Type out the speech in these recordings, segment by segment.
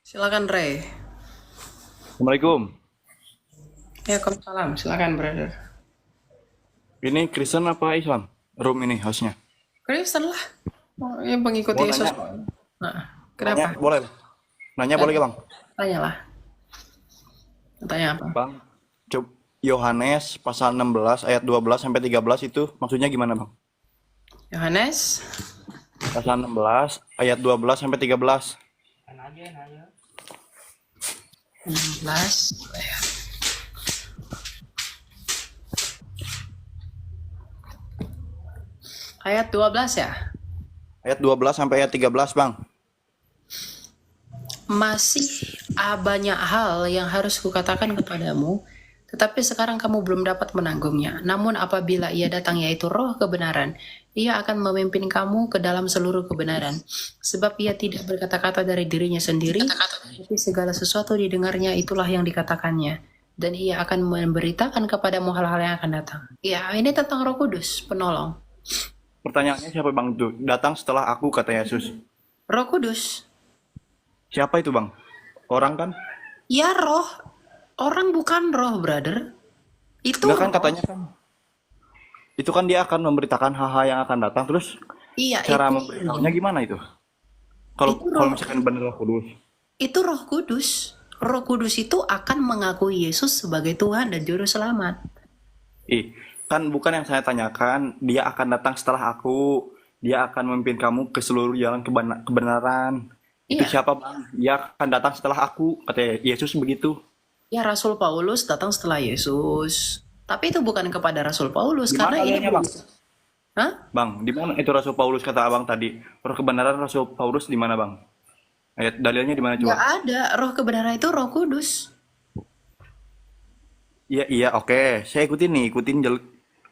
Silakan Ray. Assalamualaikum. Ya, Waalaikumsalam. Silakan, brother. Ini Kristen apa Islam? Room ini hostnya. Kristen lah. Oh, ini pengikut Mau Yesus. nanya, Nah, nanya kenapa? boleh? Nanya boleh Tanya, gak bang? tanyalah. Tanya apa? Bang, coba Yohanes pasal 16 ayat 12 sampai 13 itu maksudnya gimana bang? Yohanes Pasal 16 ayat 12 sampai 13. 16 ayat 12 ya. Ayat 12 sampai ayat 13 bang. Masih banyak hal yang harus kukatakan kepadamu, tetapi sekarang kamu belum dapat menanggungnya. Namun apabila ia datang, yaitu roh kebenaran, ia akan memimpin kamu ke dalam seluruh kebenaran. Sebab ia tidak berkata-kata dari dirinya sendiri, tapi segala sesuatu didengarnya itulah yang dikatakannya. Dan ia akan memberitakan kepadamu hal-hal yang akan datang. Ya, ini tentang Roh Kudus, penolong. Pertanyaannya siapa bang itu? Datang setelah aku kata Yesus. Roh Kudus, Siapa itu bang? Orang kan? ya roh. Orang bukan roh, brother. Itu Enggak kan roh. katanya kan? Itu kan dia akan memberitakan hal-hal yang akan datang. Terus Iya, cara memberitahunya gimana itu? Kalau itu kalau roh. misalkan bener Roh Kudus. Itu Roh Kudus. Roh Kudus itu akan mengakui Yesus sebagai Tuhan dan Juru Selamat. Kan bukan yang saya tanyakan, dia akan datang setelah aku, dia akan memimpin kamu ke seluruh jalan kebenaran. Itu Iya, siapa bang? Dia akan datang setelah aku, kata Yesus begitu. ya Rasul Paulus datang setelah Yesus. Tapi itu bukan kepada Rasul Paulus Di karena mana ini dalilnya bang? Hah? Bang, di mana itu Rasul Paulus kata abang tadi? Roh kebenaran Rasul Paulus di mana bang? Ayat dalilnya di mana Nggak coba? ada. Roh kebenaran itu Roh Kudus. Iya iya oke, saya ikutin nih,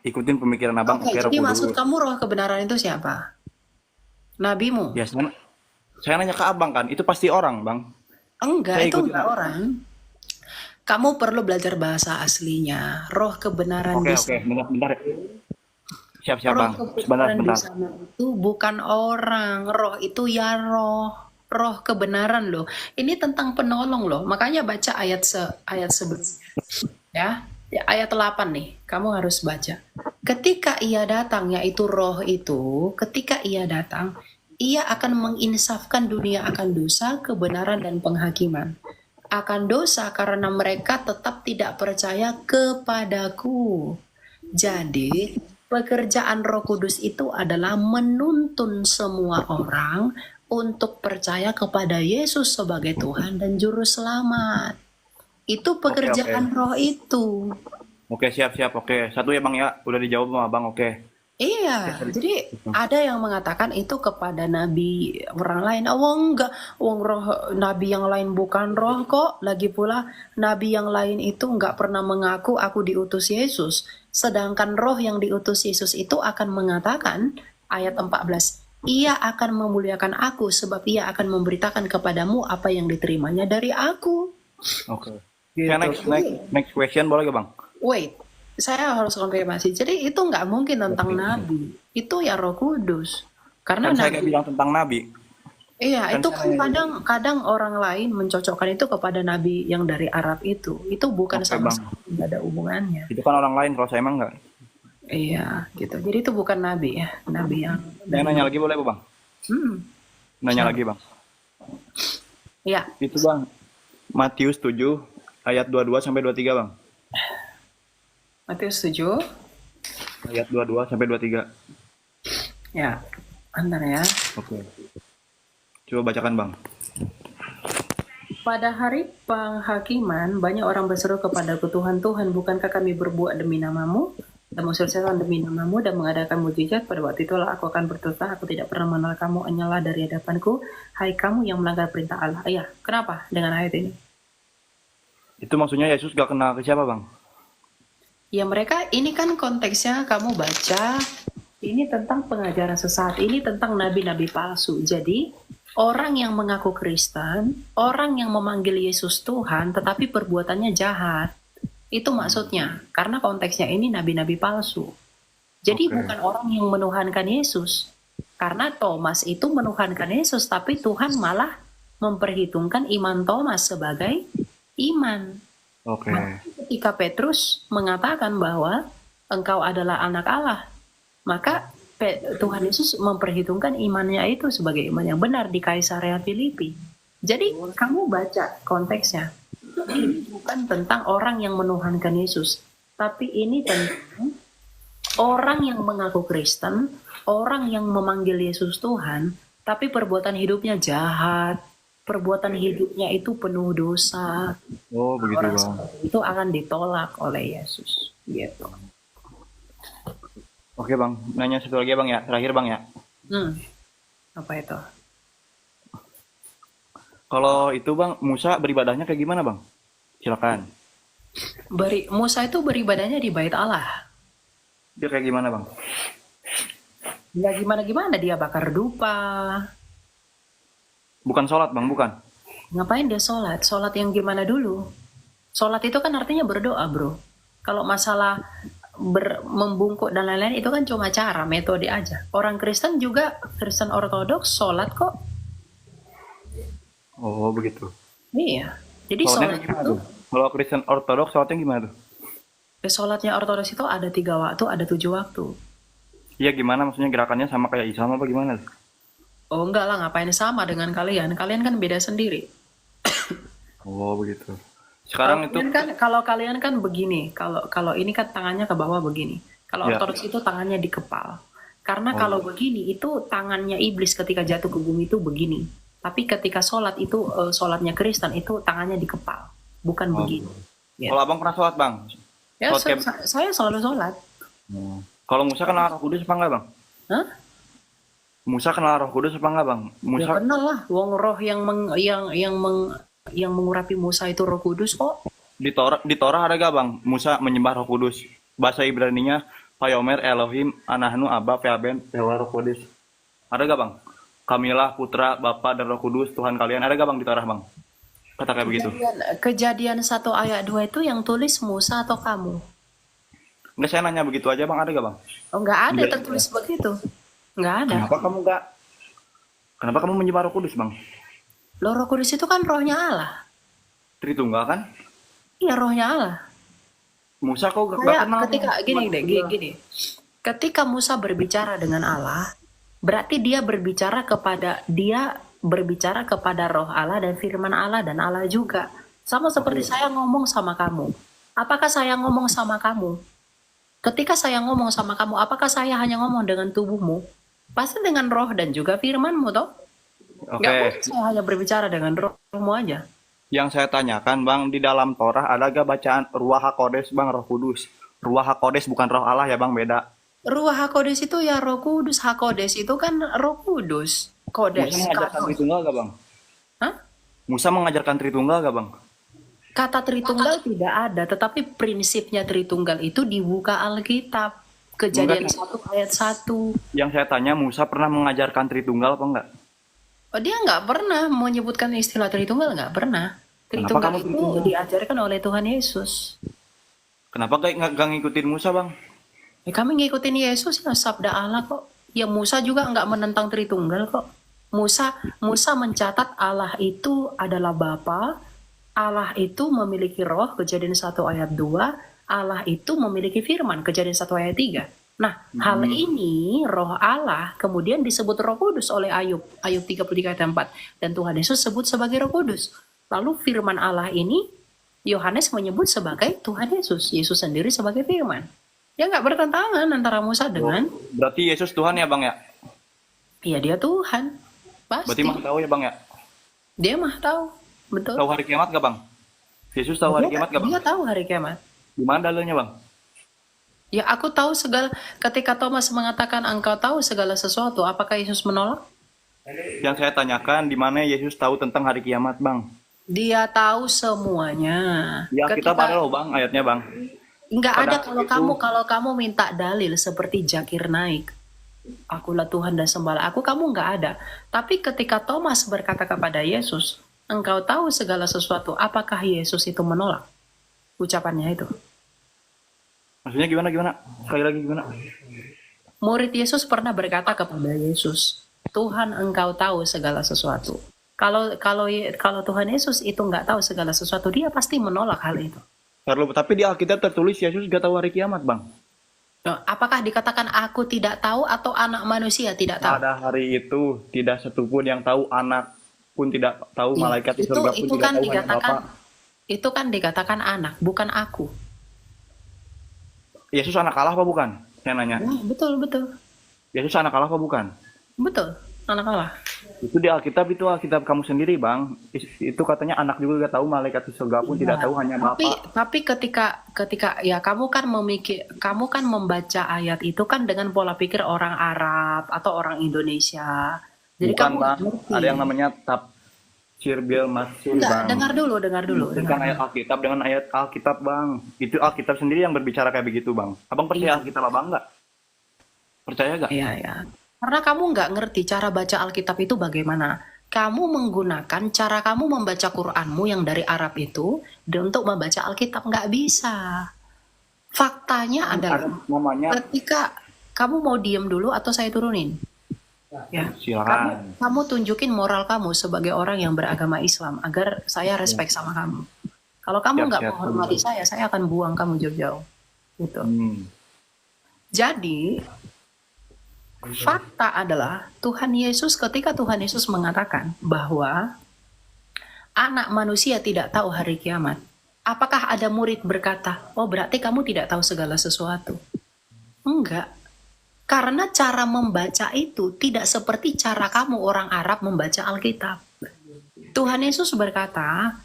ikutin pemikiran abang. Oke, Oke Roh jadi maksud Kudus. kamu Roh kebenaran itu siapa? Nabimu? Ya saya nanya ke abang kan, itu pasti orang bang. Enggak, Saya itu ikutin. enggak orang. Kamu perlu belajar bahasa aslinya. Roh kebenaran Oke di oke, sana. bentar bentar. Siap siap Roh bang. Sebentar kebenaran di bentar. sana itu bukan orang. Roh itu ya roh. Roh kebenaran loh. Ini tentang penolong loh. Makanya baca ayat sebelumnya. Ya. Ya, ayat 8 nih. Kamu harus baca. Ketika ia datang, yaitu roh itu, ketika ia datang, ia akan menginsafkan dunia akan dosa, kebenaran, dan penghakiman. Akan dosa karena mereka tetap tidak percaya kepadaku. Jadi, pekerjaan Roh Kudus itu adalah menuntun semua orang untuk percaya kepada Yesus sebagai Tuhan dan Juru Selamat. Itu Oke oke. pekerjaan Roh itu. Oke siap siap. Oke. Satu ya bang ya. Udah dijawab sama abang. Oke. Oke, Iya, sorry. jadi ada yang mengatakan itu kepada nabi orang lain. Oh enggak, wong roh nabi yang lain bukan roh kok. Lagi pula nabi yang lain itu enggak pernah mengaku aku diutus Yesus. Sedangkan roh yang diutus Yesus itu akan mengatakan ayat 14, ia akan memuliakan aku sebab ia akan memberitakan kepadamu apa yang diterimanya dari aku. Oke. Oke, Gitu. next question boleh gak bang? Wait, saya harus konfirmasi. Jadi itu nggak mungkin tentang nabi. Itu ya Roh Kudus. Karena Kan saya nggak nabi, bilang tentang nabi. iya Kan itu saya kan nanya. kadang-kadang orang lain mencocokkan itu kepada nabi yang dari Arab itu. Itu bukan Oke sama bang. sekali nggak ada hubungannya. Itu kan orang lain. Kalau saya emang nggak. Iya, gitu. Jadi itu bukan nabi ya, nabi yang Saya dari nanya lagi boleh bang? Hmm, Nanya siapa? lagi bang. Ya, Itu bang. Matius 7 ayat 22 sampai 23 bang. Matius 7. Ayat 22 sampai 23. Ya, bentar ya. Oke. Coba bacakan bang. Pada hari penghakiman, banyak orang berseru kepadaku, Tuhan, Tuhan, bukankah kami berbuat demi namamu, dan mengusir setan demi namamu, dan mengadakan mujizat? Pada waktu itulah aku akan berkata, aku tidak pernah mengenal kamu, hanyalah dari hadapanku, hai kamu yang melanggar perintah Allah. Ya, kenapa dengan ayat ini? Itu maksudnya Yesus gak kenal ke siapa bang? Ya mereka, ini kan konteksnya kamu baca, ini tentang pengajaran sesat, ini tentang nabi-nabi palsu. Jadi, orang yang mengaku Kristen, orang yang memanggil Yesus Tuhan, tetapi perbuatannya jahat. Itu maksudnya, karena konteksnya ini nabi-nabi palsu. Jadi Oke. bukan orang yang menuhankan Yesus. Karena Thomas itu menuhankan Yesus, tapi Tuhan malah memperhitungkan iman Thomas sebagai iman. Oke. Ketika Petrus mengatakan bahwa engkau adalah anak Allah, maka Tuhan Yesus memperhitungkan imannya itu sebagai iman yang benar di Kaisarea Filipi. Jadi kamu baca konteksnya. Ini bukan tentang orang yang menuhankan Yesus, tapi ini tentang orang yang mengaku Kristen, orang yang memanggil Yesus Tuhan, tapi perbuatan hidupnya jahat, perbuatan hidupnya itu penuh dosa. Oh, begitu Orang Bang. seperti itu akan ditolak oleh Yesus. Gitu. Oke Bang, nanya satu lagi ya Bang ya, terakhir Bang ya. Apa itu? Kalau itu Bang, Musa beribadahnya kayak gimana Bang? Silakan. Musa itu beribadahnya di bait Allah. Dia kayak gimana Bang? Ya gimana-gimana, dia bakar dupa. Bukan sholat Bang, bukan. Ngapain dia sholat? Sholat yang gimana dulu? Sholat itu kan artinya berdoa, bro. Kalau masalah membungkuk dan lain-lain itu kan cuma cara, metode aja. Orang Kristen juga, Kristen Ortodoks sholat kok. Oh, begitu. Iya. Jadi Sholatnya sholat gimana itu, tuh? Kalau Kristen Ortodoks sholatnya gimana tuh? sholatnya Ortodoks itu ada 3 waktu, ada 7 waktu. Iya gimana maksudnya gerakannya sama kayak Islam apa gimana tuh? Oh enggak lah, ngapain sama dengan kalian? Kalian kan beda sendiri. Oh, begitu. Sekarang itu Kalau kalian kan begini, kalau ini kan tangannya ke bawah begini. Kalau ya. Ortodoks itu tangannya di kepal. Karena Oh. kalau begini itu tangannya iblis ketika jatuh ke bumi itu begini. Tapi ketika sholat itu sholatnya Kristen itu tangannya di kepal, bukan Oh. begini. Ya. Kalau Abang pernah sholat Bang? Ya, Sholat kayak- saya selalu sholat. Kalau Musa kenal Roh Kudus apa enggak Bang? Hah? Musa kenal Roh Kudus apa enggak Bang? Ya Musa kenal lah, wong roh yang mengurapi Musa itu Roh Kudus kok. di Torah ada gak Bang? Musa menyembah Roh Kudus. Bahasa Ibraninya Vayomer Elohim Anahnu Abba Peaben Pewa Roh Kudus. Ada gak Bang? Kamilah Putra Bapa dan Roh Kudus Tuhan kalian. Ada gak Bang di Torah Bang? Kata kayak begitu. Kejadian 1 ayat 2 itu yang tulis Musa atau kamu? Enggak, saya nanya begitu aja Bang, ada gak Bang? Oh, nggak ada Iya. tertulis begitu. Nggak ada. Kenapa kamu menyembah Roh Kudus Bang? Loh, Roh Kudus itu kan rohnya Allah. Tritunggal kan? Iya, rohnya Allah. Musa kok gak Kayak kenal. ketika gini. Ketika Musa berbicara dengan Allah, berarti dia berbicara kepada roh Allah dan firman Allah dan Allah juga. Sama seperti saya ngomong sama kamu. Apakah saya ngomong sama kamu? Ketika saya ngomong sama kamu, apakah saya hanya ngomong dengan tubuhmu? Pasti dengan roh dan juga firmanmu, toh? Oke. Nggak mungkin saya hanya berbicara dengan rohmu aja. Yang saya tanyakan Bang, di dalam Torah ada gak bacaan Ruach HaKodes Bang, Roh Kudus? Ruach HaKodes bukan roh Allah ya Bang, beda. Ruah HaKodes itu ya Roh Kudus. HaKodes itu kan Roh Kudus. Kodes. Musa mengajarkan Kados. Tritunggal gak Bang? Hah? Musa mengajarkan Tritunggal gak Bang? Kata Tritunggal tidak ada, tetapi prinsipnya Tritunggal itu dibuka Alkitab. Kejadian Enggak. 1 ayat 1. Yang saya tanya, Musa pernah mengajarkan Tritunggal apa enggak? Oh, dia nggak pernah menyebutkan istilah Tritunggal, nggak pernah. Kenapa Tritunggal kamu itu Tritunggal? diajarkan oleh Tuhan Yesus. Kenapa gak ngikutin Musa Bang? Ya, kami ngikutin Yesus ya, sabda Allah kok. Ya Musa juga nggak menentang Tritunggal kok. Musa mencatat Allah itu adalah Bapa, Allah itu memiliki roh, Kejadian 1 ayat 2, Allah itu memiliki firman, Kejadian 1 ayat 3. Nah, hal ini roh Allah kemudian disebut Roh Kudus oleh Ayub 33 ayat 4, dan Tuhan Yesus sebut sebagai Roh Kudus. Lalu firman Allah ini Yohanes menyebut sebagai Tuhan Yesus, Yesus sendiri sebagai firman. Ya nggak bertentangan antara Musa dengan Berarti Yesus Tuhan ya Bang ya? iya dia Tuhan. Pasti. Berarti mah tahu ya Bang ya? Dia mah tahu, betul. Tahu hari kiamat gak Bang? Yesus tahu hari kiamat gak Bang? Dia tahu hari kiamat. Gimana dalilnya Bang? Ya aku tahu ketika Thomas mengatakan engkau tahu segala sesuatu, apakah Yesus menolak? Yang saya tanyakan, di mana Yesus tahu tentang hari kiamat Bang? Dia tahu semuanya. Ya kita ada loh Bang, ayatnya Bang. Enggak ada Pada kalau kamu minta dalil seperti Zakir naik. Akulah Tuhan dan sembahlah aku, kamu enggak ada. Tapi ketika Thomas berkata kepada Yesus, engkau tahu segala sesuatu, apakah Yesus itu menolak ucapannya itu? Maksudnya gimana? Sekali lagi gimana? Murid Yesus pernah berkata kepada Yesus, Tuhan engkau tahu segala sesuatu. Kalau kalau kalau Tuhan Yesus itu nggak tahu segala sesuatu, dia pasti menolak hal itu. Tapi di Alkitab tertulis Yesus gak tahu hari kiamat, Bang. Nah, apakah dikatakan aku tidak tahu atau anak manusia tidak tahu? Pada hari itu tidak satupun yang tahu, anak pun tidak tahu, Iya, malaikat di itu surga pun itu tidak kan tahu, hanya dikatakan Bapa. itu kan dikatakan anak, bukan aku. Yesus anak Allah apa bukan? Saya nanya. Nah, betul betul Yesus anak Allah apa bukan? betul anak Allah. Itu di Alkitab, itu Alkitab kamu sendiri, Bang. Itu katanya anak juga gak tahu, malaikat di surga pun tidak tahu, hanya Tapi Bapa. ketika ya kamu kan membaca ayat itu kan dengan pola pikir orang Arab atau orang Indonesia. Jadi Bukan, kamu nggak Bang. ngerti. Ada yang namanya tafsir bil masur, Enggak, Bang. dengar dulu. Bukan ayat Alkitab dengan ayat Alkitab, Bang. Itu Alkitab sendiri yang berbicara kayak begitu, Bang. Abang percaya Alkitab Abang nggak? Percaya nggak? Iya, ya. Karena kamu nggak ngerti cara baca Alkitab itu bagaimana. Kamu menggunakan cara kamu membaca Quranmu yang dari Arab itu untuk membaca Alkitab nggak bisa. Faktanya adalah Ada namanya, ketika kamu mau diem dulu atau saya turunin? Ya. silakan. Kamu tunjukin moral kamu sebagai orang yang beragama Islam agar saya respect sama kamu. Kalau kamu Siap, nggak siap. menghormati saya akan buang kamu jauh-jauh. Gitu. Jadi fakta adalah ketika Tuhan Yesus mengatakan bahwa anak manusia tidak tahu hari kiamat. Apakah ada murid berkata, oh berarti kamu tidak tahu segala sesuatu? Enggak. Karena cara membaca itu tidak seperti cara kamu orang Arab membaca Alkitab. Tuhan Yesus berkata,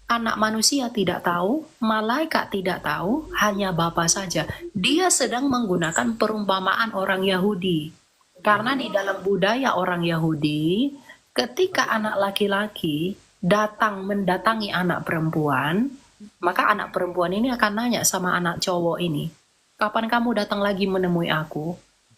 anak manusia tidak tahu, malaikat tidak tahu, hanya Bapa saja. Dia sedang menggunakan perumpamaan orang Yahudi. Karena di dalam budaya orang Yahudi, ketika anak laki-laki mendatangi anak perempuan, maka anak perempuan ini akan nanya sama anak cowok ini, kapan kamu datang lagi menemui aku?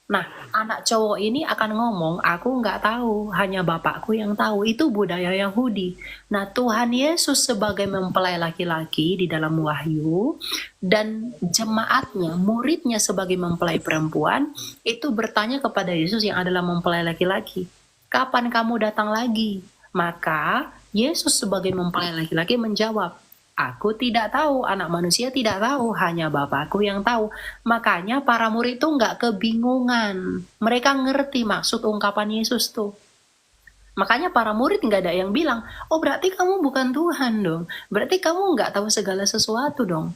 Nah, anak cowok ini akan ngomong, aku nggak tahu, hanya bapakku yang tahu. Itu budaya Yahudi. Nah, Tuhan Yesus sebagai mempelai laki-laki di dalam Wahyu, dan jemaatnya, muridnya sebagai mempelai perempuan, itu bertanya kepada Yesus yang adalah mempelai laki-laki, kapan kamu datang lagi? Maka, Yesus sebagai mempelai laki-laki menjawab, aku tidak tahu, anak manusia tidak tahu, hanya Bapakku yang tahu. Makanya para murid itu nggak kebingungan. Mereka ngerti maksud ungkapan Yesus tuh. Makanya para murid nggak ada yang bilang, oh berarti kamu bukan Tuhan dong. Berarti kamu nggak tahu segala sesuatu dong.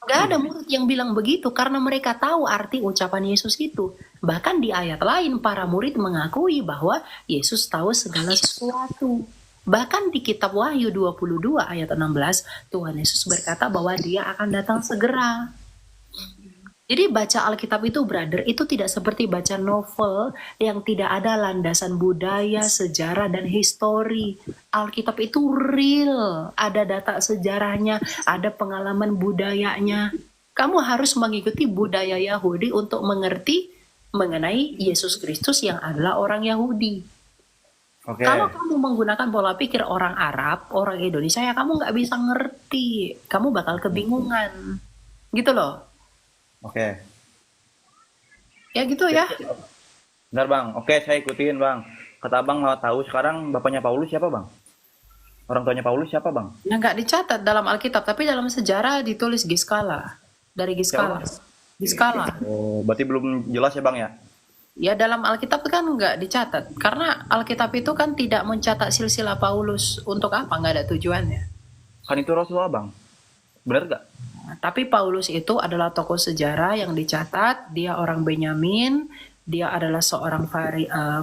Nggak ada murid yang bilang begitu karena mereka tahu arti ucapan Yesus itu. Bahkan di ayat lain para murid mengakui bahwa Yesus tahu segala sesuatu. Bahkan di kitab Wahyu 22 ayat 16, Tuhan Yesus berkata bahwa dia akan datang segera. Jadi baca Alkitab itu, brother, itu tidak seperti baca novel yang tidak ada landasan budaya, sejarah, dan histori. Alkitab itu real, ada data sejarahnya, ada pengalaman budayanya. Kamu harus mengikuti budaya Yahudi untuk mengerti mengenai Yesus Kristus yang adalah orang Yahudi. Oke. Kalau kamu menggunakan pola pikir orang Arab, orang Indonesia, ya kamu nggak bisa ngerti. Kamu bakal kebingungan. Gitu loh. Oke. Ya gitu ya. Benar, Bang. Oke, saya ikutin, Bang. Kata Abang mau tahu sekarang bapaknya Paulus siapa, Bang? Orang tuanya Paulus siapa, Bang? Yang nggak dicatat dalam Alkitab, tapi dalam sejarah ditulis Giskala. Dari Giskala. Giskala. Oh, berarti belum jelas ya, Bang ya? Ya dalam Alkitab kan nggak dicatat. Karena Alkitab itu kan tidak mencatat silsilah Paulus. Untuk apa? Nggak ada tujuannya. Kan itu Rasulullah, Bang. Benar nggak? Nah, tapi Paulus itu adalah tokoh sejarah yang dicatat. Dia orang Benyamin. Dia adalah seorang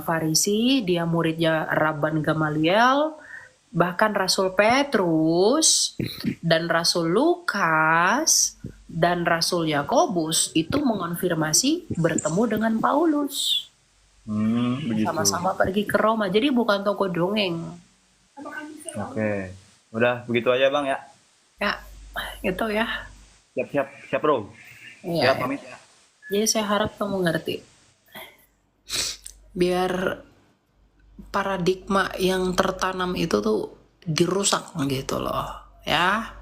Farisi. Dia muridnya Rabban Gamaliel. Bahkan Rasul Petrus dan Rasul Lukas dan Rasul Yakobus itu mengonfirmasi bertemu dengan Paulus. Begitu. Sama-sama pergi ke Roma. Jadi bukan toko dongeng. Oke. Udah begitu aja, Bang ya. Ya, itu ya. Siap, Bro. Iya. Siap, pamit ya. Jadi saya harap kamu ngerti. Biar paradigma yang tertanam itu tuh dirusak gitu loh, ya.